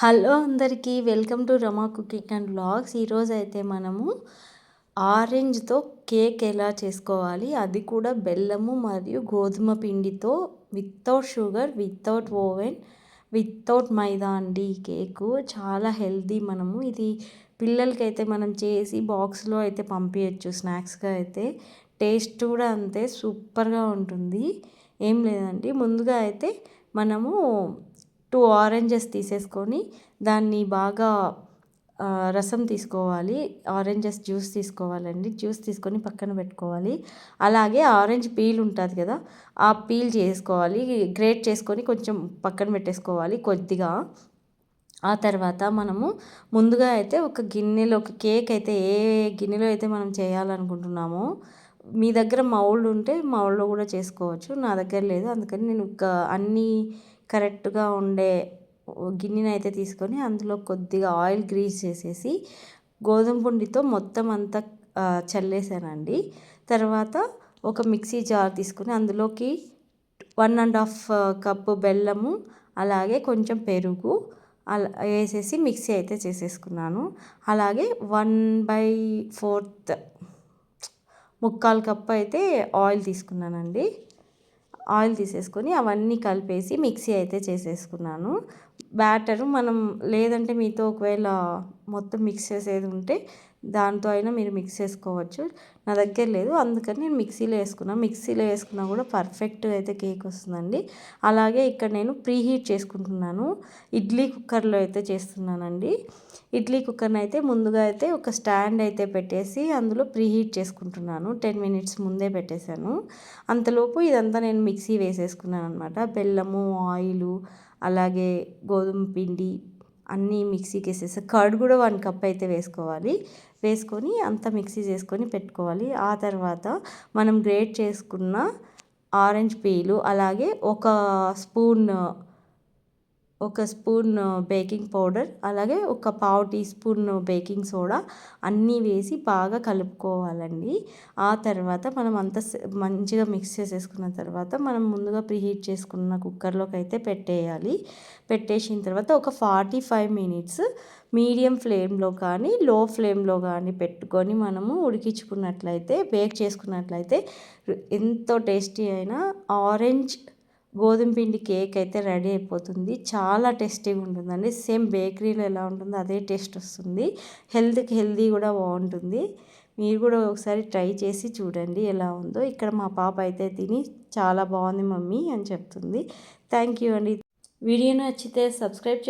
Hello అందరికీ welcome to Rama cooking and vlogs. ఈరోజు అయితే మనము ఆరెంజ్తో కేక్ ఎలా చేసుకోవాలి, అది కూడా బెల్లము మరియు గోధుమ పిండితో, without sugar, without oven, without maida అండి. ఈ కేకు చాలా హెల్తీ. మనము ఇది పిల్లలకైతే మనం చేసి బాక్స్లో అయితే పంపించచ్చు, స్నాక్స్గా అయితే. టేస్ట్ కూడా అంతే సూపర్గా ఉంటుంది. ఏం లేదండి, ముందుగా అయితే మనము 2 ఆరెంజెస్ తీసేసుకొని దాన్ని బాగా రసం తీసుకోవాలి. ఆరెంజెస్ జ్యూస్ తీసుకోవాలండి. జ్యూస్ తీసుకొని పక్కన పెట్టుకోవాలి. అలాగే ఆరెంజ్ పీల్ ఉంటుంది కదా, ఆ పీల్ చేసుకోవాలి. గ్రేట్ చేసుకొని కొంచెం పక్కన పెట్టేసుకోవాలి కొద్దిగా. ఆ తర్వాత మనము ముందుగా అయితే ఒక గిన్నెలో, ఒక కేక్ అయితే ఏ గిన్నెలో అయితే మనం చేయాలనుకుంటున్నామో, మీ దగ్గర మౌల్డ్ ఉంటే మౌల్డ్లో కూడా చేసుకోవచ్చు. నా దగ్గర లేదు, అందుకని నేను అన్నీ కరెక్ట్గా ఉండే గిన్నెని అయితే తీసుకొని అందులో కొద్దిగా ఆయిల్ గ్రీస్ చేసేసి గోధుమ పిండితో మొత్తం అంతా చల్లేసానండి. తర్వాత ఒక మిక్సీ జార్ తీసుకొని అందులోకి 1.5 కప్పు బెల్లము, అలాగే కొంచెం పెరుగు అలా వేసేసి మిక్సీ అయితే చేసేసుకున్నాను. అలాగే 1/4 ముక్కాలు కప్పు అయితే ఆయిల్ తీసుకున్నానండి. ఆయిల్ తీసేసుకొని అవన్నీ కలిపేసి మిక్సీ అయితే చేసేసుకున్నాను. బ్యాటరు మనం లేదంటే మీతో ఒకవేళ మొత్తం మిక్స్ చేసేది ఉంటే దాంతో అయినా మీరు మిక్స్ చేసుకోవచ్చు. నా దగ్గర లేదు, అందుకని నేను మిక్సీలో వేసుకున్నాను. మిక్సీలో వేసుకున్నా కూడా పర్ఫెక్ట్గా అయితే కేక్ వస్తుందండి. అలాగే ఇక్కడ నేను ప్రీహీట్ చేసుకుంటున్నాను. ఇడ్లీ కుక్కర్లో అయితే చేస్తున్నానండి. ఇడ్లీ కుక్కర్ని అయితే ముందుగా అయితే ఒక స్టాండ్ అయితే పెట్టేసి అందులో ప్రీహీట్ చేసుకుంటున్నాను. 10 మినిట్స్ ముందే పెట్టేశాను. అంతలోపు ఇదంతా నేను మిక్సీ వేసేసుకున్నాను అనమాట. బెల్లము, ఆయిలు, అలాగే గోధుమ పిండి అన్నీ మిక్సీకి వేసేసి, కర్డ్ కూడా 1 కప్ అయితే వేసుకోవాలి. వేసుకొని అంతా మిక్సీ చేసుకొని పెట్టుకోవాలి. ఆ తర్వాత మనం గ్రేట్ చేసుకున్న ఆరెంజ్ పీలు, అలాగే ఒక స్పూన్ బేకింగ్ పౌడర్, అలాగే ఒక పావు టీ స్పూన్ బేకింగ్ సోడా అన్నీ వేసి బాగా కలుపుకోవాలండి. ఆ తర్వాత మనం అంతా మంచిగా మిక్స్ చేసేసుకున్న తర్వాత మనం ముందుగా ప్రీహీట్ చేసుకున్న కుక్కర్లోకి అయితే పెట్టేయాలి. పెట్టేసిన తర్వాత ఒక 45 మినిట్స్ మీడియం ఫ్లేమ్లో కానీ లో ఫ్లేమ్లో కానీ పెట్టుకొని మనము ఉడికించుకున్నట్లయితే, బేక్ చేసుకున్నట్లయితే ఎంతో టేస్టీ అయిన ఆరెంజ్ గోధుమ పిండి కేక్ అయితే రెడీ అయిపోతుంది. చాలా టేస్టీగా ఉంటుందండి. సేమ్ బేకరీలో ఎలా ఉంటుందో అదే టేస్ట్ వస్తుంది. హెల్త్కి హెల్తీ కూడా బాగుంటుంది. మీరు కూడా ఒకసారి ట్రై చేసి చూడండి ఎలా ఉందో. ఇక్కడ మా పాప అయితే తిని చాలా బాగుంది మమ్మీ అని చెప్తుంది. థ్యాంక్ యూ అండి. వీడియో నచ్చితే సబ్స్క్రైబ్